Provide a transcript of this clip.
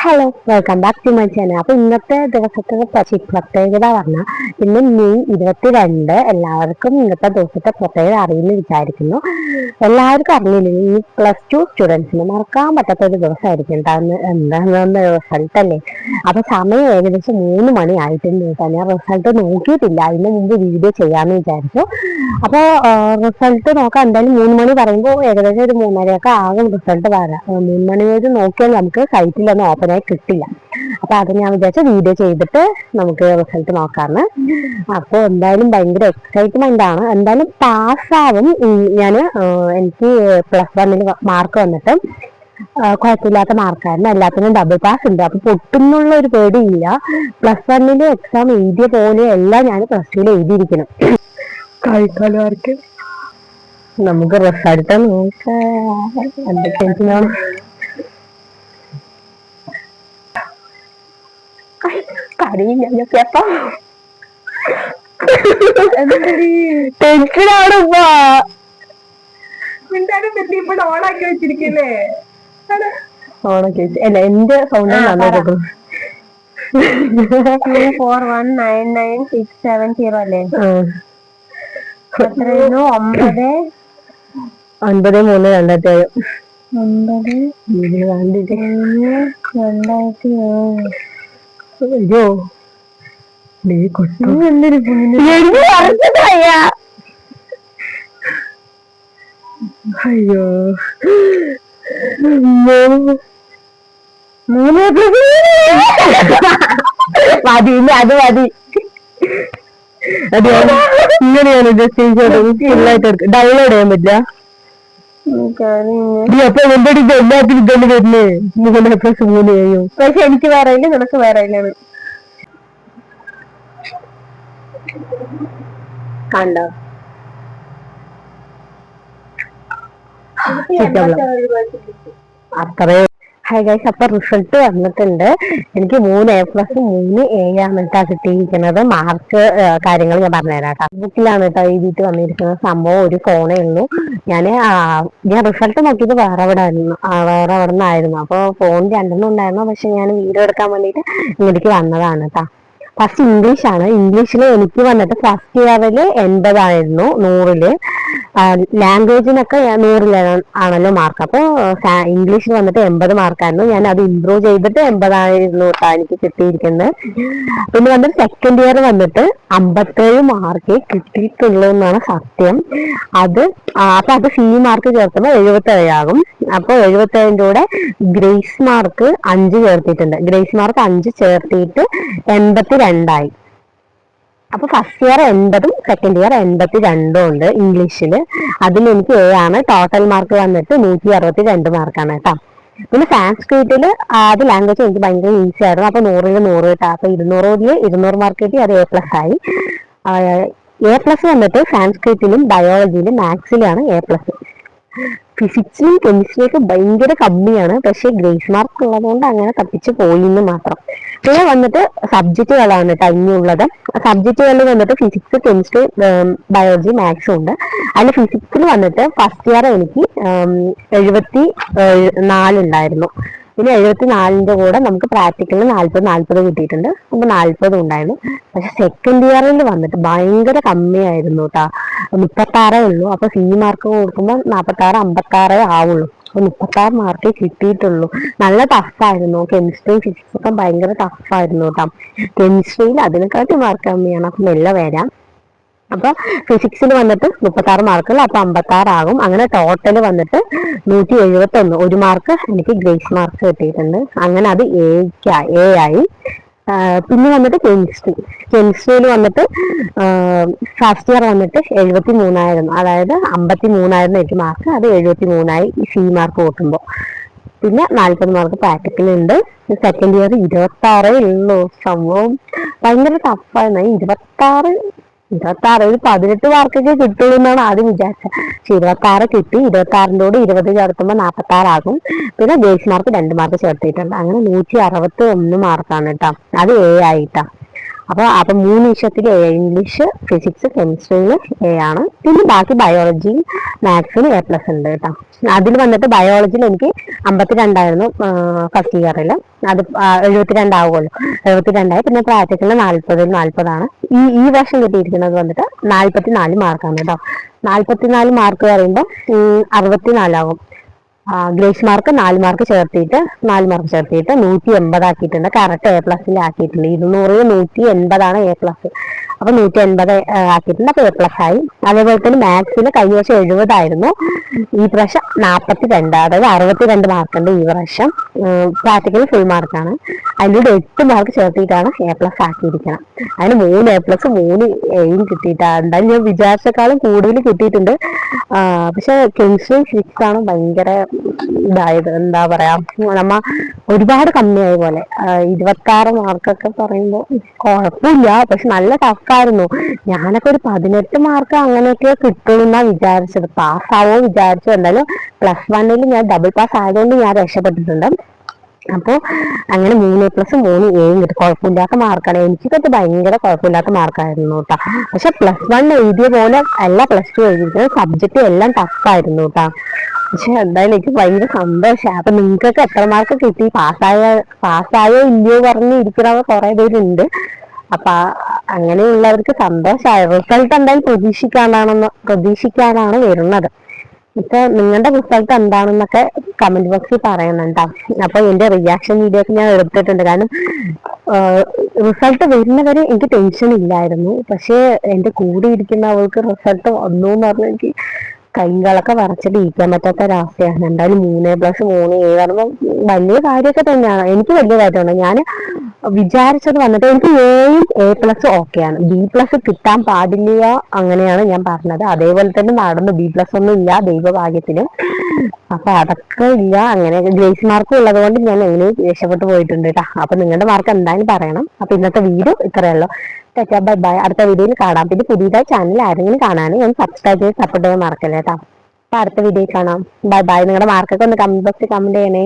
Hello, welcome back to my channel. അപ്പൊ ഇന്നത്തെ ദിവസത്തെ പ്രത്യേകത പറഞ്ഞാൽ ഇന്ന് മെയ് 22. എല്ലാവർക്കും ഇന്നത്തെ ദിവസത്തെ പ്രത്യേകത അറിയുമെന്ന് വിചാരിക്കുന്നു. എല്ലാവർക്കും അറിഞ്ഞില്ലെങ്കിൽ ഈ +2 സ്റ്റുഡൻസിന് മറക്കാൻ പറ്റാത്ത ഒരു ദിവസമായിരിക്കും ഉണ്ടാകുന്നത്. എന്താണെന്ന് റിസൾട്ട് അല്ലേ. അപ്പൊ സമയം ഏകദേശം 3 മണി ആയിട്ടുണ്ട് കേട്ടോ. ഞാൻ റിസൾട്ട് നോക്കിയിട്ടില്ല, അതിന് മുമ്പ് വീഡിയോ ചെയ്യാമെന്ന് വിചാരിച്ചു. അപ്പോൾ റിസൾട്ട് നോക്കാം. എന്തായാലും 3 മണി പറയുമ്പോൾ ഏകദേശം ഒരു 3:30 ആകും റിസൾട്ട് വരാം. 3 മണി വരെ നോക്കിയാൽ നമുക്ക് സൈറ്റിലൊന്നും ഓപ്പണായി കിട്ടില്ല. അപ്പൊ അത് ഞാൻ വിചാരിച്ചു വീഡിയോ ചെയ്തിട്ട് നമുക്ക് റിസൾട്ട് നോക്കാന്ന്. അപ്പോൾ എന്തായാലും ഭയങ്കര എക്സൈറ്റ്മെന്റ് ആണ്. എന്തായാലും പാസ്സാവും. എനിക്ക് +1 മാർക്ക് വന്നിട്ട് കുഴപ്പമില്ലാത്ത മാർക്കായിരുന്നു. എല്ലാത്തിനും ഡബിൾ പാസ് ഉണ്ട്. അപ്പൊ പൊട്ടുന്നുള്ള ഒരു പേടിയില്ല. +1 എക്സാം എഴുതിയ പോലെ എല്ലാം ഞാൻ +2 എഴുതിയിരിക്കണം. കഴിക്കാർക്ക് നമുക്ക് റിസൾട്ട് നോക്കാം. എന്തൊക്കെയാണ് കരയില്ല കേട്ടോ. ടെൻഷനാണ് ഓണാക്കി വെച്ചിരിക്കല്ലേ. ഓണാക്കി വെച്ച് അല്ല, എന്റെ സൗണ്ട് നന്നായിട്ട് 2419967 അല്ലേ? 9/3/2007. അയ്യോ, അയ്യോ, 3 മതി, അത് മതി. ഇങ്ങനെയാണ് ഫുള്ളായിട്ട് ഡൗൺലോഡ് ചെയ്യാൻ പറ്റില്ല. അപ്പൊ എന്റെ എല്ലാത്തിനും ഇതന്നെ വരുന്നേ. 3+3 ചെയ്യും. പക്ഷെ എനിക്ക് വേറെ ഇല്ല, നിനക്ക് വേറെ ഇല്ലാണ്. കണ്ടോ? അത്രേ. ഹായ് ഗൈസ്, അപ്പൊ റിസൾട്ട് വന്നിട്ടുണ്ട്. എനിക്ക് 3A+, 3A ആണ് കേട്ടോ കിട്ടിയിരിക്കുന്നത്. മാർക്ക് കാര്യങ്ങൾ ഞാൻ പറഞ്ഞുതരാം കേട്ടോ. ബുക്കിലാണ് കേട്ടോ എഴുതിയിട്ട് വന്നിരിക്കുന്നത്. സംഭവം ഒരു ഫോണേ ഉള്ളൂ. ഞാൻ റിസൾട്ട് നോക്കിയത് വേറെ അവിടെ നിന്നായിരുന്നു. അപ്പൊ ഫോൺ 2 ഉണ്ടായിരുന്നു. പക്ഷെ ഞാൻ വീഡിയോ എടുക്കാൻ വേണ്ടിയിട്ട് ഇങ്ങോട്ടേക്ക് വന്നതാണ് കേട്ടോ. ഫസ്റ്റ് ഇംഗ്ലീഷാണ്. ഇംഗ്ലീഷിൽ എനിക്ക് വന്നിട്ട് ഫസ്റ്റ് ഇയറിൽ 80 ആയിരുന്നു 100-ല്. ലാംഗ്വേജിനൊക്കെ 100 ആണല്ലോ മാർക്ക്. അപ്പോൾ ഇംഗ്ലീഷിൽ വന്നിട്ട് 80 മാർക്കായിരുന്നു. ഞാൻ അത് ഇംപ്രൂവ് ചെയ്തിട്ട് 80 ആയിരുന്നു കേട്ടോ എനിക്ക് കിട്ടിയിരിക്കുന്നത്. പിന്നെ വന്നിട്ട് സെക്കൻഡ് ഇയർ വന്നിട്ട് 57 മാർക്കേ കിട്ടിയിട്ടുള്ളൂ എന്നാണ് സത്യം. അപ്പൊ അത് സി മാർക്ക് ചേർക്കുമ്പോൾ 77 ആകും. അപ്പോൾ 77ന്റെ കൂടെ ഗ്രേസ് മാർക്ക് 5 ചേർത്തിട്ടുണ്ട്. ഗ്രേസ് മാർക്ക് 5 ചേർത്തിട്ട് 82 ആയി. അപ്പൊ ഫസ്റ്റ് ഇയർ 80-ഉം സെക്കൻഡ് ഇയർ 82 ഉണ്ട് ഇംഗ്ലീഷിൽ. അതിൽ എനിക്ക് A ആണ്. ടോട്ടൽ മാർക്ക് വന്നിട്ട് 162 മാർക്കാണ് കേട്ടോ. പിന്നെ സാൻസ്ക്രിറ്റിൽ അത് ലാംഗ്വേജ് എനിക്ക് ഭയങ്കര ഈസി ആയിരുന്നു. അപ്പൊ 100-ൽ 100 കേട്ടോ. അപ്പൊ 200 മാർക്ക് കിട്ടി. അത് A+ ആയി. A+ വന്നിട്ട് സാൻസ്ക്രിറ്റിലും ബയോളജിയിലും മാത്സിലാണ് A+. ഫിസിക്സിലും കെമിസ്ട്രിയൊക്കെ ഭയങ്കര കമ്മിയാണ്. പക്ഷെ ഗ്രേസ് മാർക്ക് ഉള്ളതുകൊണ്ട് അങ്ങനെ തപ്പിച്ച് പോയിന്ന് മാത്രം. പിന്നെ വന്നിട്ട് സബ്ജക്റ്റുകളാണ് കേട്ടോ ഇനിയുള്ളത്. സബ്ജക്റ്റുകളിൽ വന്നിട്ട് ഫിസിക്സ്, കെമിസ്ട്രി, ബയോളജി, മാത്സും ഉണ്ട്. അതിൽ ഫിസിക്സിൽ വന്നിട്ട് ഫസ്റ്റ് ഇയർ എനിക്ക് 74 ഉണ്ടായിരുന്നു. പിന്നെ 74ന്റെ കൂടെ നമുക്ക് പ്രാക്ടിക്കലിന് 40 കിട്ടിയിട്ടുണ്ട്. അപ്പൊ 40 ഉണ്ടായിരുന്നു. പക്ഷെ സെക്കൻഡ് ഇയറിൽ വന്നിട്ട് ഭയങ്കര കമ്മിയായിരുന്നു കേട്ടോ. 36 ഉള്ളൂ. അപ്പൊ സി മാർക്ക് കൊടുക്കുമ്പോൾ 46, 56 ആവുള്ളൂ. അപ്പൊ 36 മാർക്കേ കിട്ടിയിട്ടുള്ളൂ. നല്ല ടഫായിരുന്നു. കെമിസ്ട്രിയും ഫിസിക്സും ഒക്കെ ഭയങ്കര ടഫായിരുന്നു കേട്ടോ. കെമിസ്ട്രിയിൽ അതിനെക്കാട്ടി മാർക്ക് കമ്മിയാണ്. അപ്പൊ മെല്ലെ വരാം. അപ്പൊ ഫിസിക്സിൽ വന്നിട്ട് 36 മാർക്കുകൾ. അപ്പൊ 56 ആകും. അങ്ങനെ ടോട്ടൽ വന്നിട്ട് 171. 1 മാർക്ക് എനിക്ക് ഗ്രേസ് മാർക്ക് കിട്ടിയിട്ടുണ്ട്. അങ്ങനെ അത് A ആയി. പിന്നെ വന്നിട്ട് കെമിസ്ട്രിയിൽ വന്നിട്ട് ഫസ്റ്റ് ഇയർ വന്നിട്ട് 73 ആയിരുന്നു. അതായത് 53 ആയിരുന്നു എനിക്ക് മാർക്ക്. അത് 73 ആയി സി മാർക്ക് കൂട്ടുമ്പോൾ. പിന്നെ 40 മാർക്ക് പ്രാക്ടിക്കലുണ്ട്. സെക്കൻഡ് ഇയർ 26 ഉള്ളൂ. സംഭവം ഭയങ്കര ടഫായിരുന്നു. 26 ഒരു 18 മാർക്കൊക്കെ കിട്ടുള്ളൂ എന്നാണ് ആദ്യം വിചാരിച്ചത്. പക്ഷെ 26 കിട്ടി. 26ന്റെ 20 ചേർത്തുമ്പോൾ 46 ആകും. പിന്നെ ബേസ് മാർക്ക് 2 മാർക്ക് ചേർത്തിട്ടുണ്ട്. അങ്ങനെ 161 മാർക്കാണ് കേട്ടോ. അത് A ആയിട്ടാ. അപ്പൊ 3 വിഷയത്തിൽ എ, ഇംഗ്ലീഷ്, ഫിസിക്സ്, കെമിസ്ട്രിയിൽ എ ആണ്. പിന്നെ ബാക്കി ബയോളജി, മാത്സിന് A+ ഉണ്ട് കേട്ടോ. അതിൽ വന്നിട്ട് ബയോളജിയിൽ എനിക്ക് 52 ഫസ്റ്റ് ഇയറിൽ. അത് 72 ആവുമല്ലോ, 72. പിന്നെ പ്രാക്ടിക്കലിൽ 40 ഈ വർഷം കിട്ടിയിരിക്കുന്നത് വന്നിട്ട് 44 മാർക്കാണ് കേട്ടോ. 44 മാർക്ക് പറയുമ്പോൾ 64 ആകും. ഗ്രേസ് മാർക്ക് 4 മാർക്ക് ചേർത്തിട്ട് 180 ആക്കിയിട്ടുണ്ട്. കറക്റ്റ് A+ ആക്കിയിട്ടുണ്ട്. 200 180 A+. അപ്പൊ 180 ആക്കിയിട്ടുണ്ട്. അപ്പൊ A+ ആയി. അതേപോലെ തന്നെ മാത്സിന് കഴിഞ്ഞ വർഷം 70 ആയിരുന്നു, ഈ പ്രാവശ്യം 42, അതായത് 62 മാർക്കുണ്ട് ഈ പ്രാവശ്യം. പ്രാക്ടിക്കൽ ഫുൾ മാർക്കാണ്. അതിലൂടെ 8 മാർക്ക് ചേർത്തിട്ടാണ് A+ ആക്കിയിരിക്കണം. അതിന് 3 A+, 3 Aയും കിട്ടിയിട്ടാണ്. എന്തായാലും ഞാൻ വിചാരിച്ചേക്കാളും കൂടുതൽ കിട്ടിയിട്ടുണ്ട്. പക്ഷെ കെമിസ്ട്രി, ഫിസിക്സ് ആണ് ഭയങ്കര ഇതായത്. എന്താ പറയാ, നമ്മ ഒരുപാട് കമ്മിയായ പോലെ. 26 മാർക്കൊക്കെ പറയുമ്പോൾ കുഴപ്പമില്ല, പക്ഷെ നല്ല ടഫായിരുന്നു. ഞാനൊക്കെ ഒരു 18 മാർക്ക് അങ്ങനെയൊക്കെ കിട്ടുമെന്നാ വിചാരിച്ചത്. പാസ്സാവോ വിചാരിച്ചു. എന്തായാലും +1 ഞാൻ ഡബിൾ പാസ് ആയതുകൊണ്ട് ഞാൻ രക്ഷപ്പെട്ടിട്ടുണ്ട്. അപ്പോൾ അങ്ങനെ 3 A+, 3 Aയും കിട്ടും. കുഴപ്പമില്ലാത്ത മാർക്കാണ്. എനിക്കൊക്കെ ഭയങ്കര കുഴപ്പമില്ലാത്ത മാർക്കായിരുന്നു കേട്ടോ. പക്ഷെ +1 എഴുതിയ പോലെ അല്ല +2 എഴുതിയിരിക്കുന്നത്. സബ്ജക്റ്റ് എല്ലാം ടഫായിരുന്നു കേട്ടോ. പക്ഷെ എന്തായാലും എനിക്ക് ഭയങ്കര സന്തോഷമായി. അപ്പൊ നിങ്ങൾക്കൊക്കെ എത്ര മാർക്ക് കിട്ടി, പാസ്സായോ ഇല്ലയോ പറഞ്ഞ് ഇരിക്കുന്നവർ കുറെ പേരുണ്ട്. അപ്പൊ അങ്ങനെയുള്ളവർക്ക് സന്തോഷമായി. റിസൾട്ട് എന്തായാലും പ്രതീക്ഷിക്കാനാണ് വരുന്നത്. ഇപ്പൊ നിങ്ങളുടെ റിസൾട്ട് എന്താണെന്നൊക്കെ കമന്റ് ബോക്സിൽ പറയുന്നുണ്ടോ. അപ്പൊ എന്റെ റിയാക്ഷൻ വീഡിയോ ഒക്കെ ഞാൻ എടുത്തിട്ടുണ്ട്. കാരണം റിസൾട്ട് വരുന്നവരെ എനിക്ക് ടെൻഷൻ ഇല്ലായിരുന്നു. പക്ഷെ എന്റെ കൂടെ ഇരിക്കുന്ന അവൾക്ക് റിസൾട്ട് വന്നു എന്ന് പറഞ്ഞാൽ എനിക്ക് കൈകളൊക്കെ വരച്ചിട്ട് ഇരിക്കാൻ പറ്റാത്ത ഒരവസ്ഥയാണ്. എന്തായാലും 3 A+, 3 A പറയുമ്പോൾ വലിയ കാര്യമൊക്കെ തന്നെയാണ്. എനിക്ക് വലിയ കാര്യമാണ്. ഞാൻ വിചാരിച്ചത് വന്നിട്ട് എനിക്ക് Aയും A+ ഓക്കെയാണ്. B+ കിട്ടാൻ പാടില്ല, അങ്ങനെയാണ് ഞാൻ പറഞ്ഞത്. അതേപോലെ തന്നെ നടന്നു. B+ ഒന്നും ഇല്ല ദൈവഭാഗ്യത്തിന്. അപ്പൊ അതൊക്കെ ഇല്ല. അങ്ങനെ ഗ്രേസ് മാർക്കും ഉള്ളത് കൊണ്ട് ഞാൻ എങ്ങനെയും രക്ഷപ്പെട്ടു പോയിട്ടുണ്ട് കേട്ടോ. അപ്പൊ നിങ്ങളുടെ മാർക്ക് എന്തായാലും പറയണം. അപ്പൊ ഇന്നത്തെ വീഡിയോ ഇത്രയേ ഉള്ളൂ. Bye bye. അടുത്ത വീഡിയോയിൽ കാണാം. പിന്നെ പുതിയതായി ചാനൽ ആരെങ്കിലും കാണാൻ ഞാൻ സബ്സ്ക്രൈബ് ചെയ്ത് സപ്പോർട്ട് ചെയ്യാൻ മറക്കല്ലേ കേട്ടോ. അപ്പൊ അടുത്ത വീഡിയോയിൽ കാണാം. Bye bye. നിങ്ങളുടെ മാർക്കൊക്കെ ഒന്ന് കമന്റ് ബോക്സിൽ കമന്റ് ചെയ്യണേ.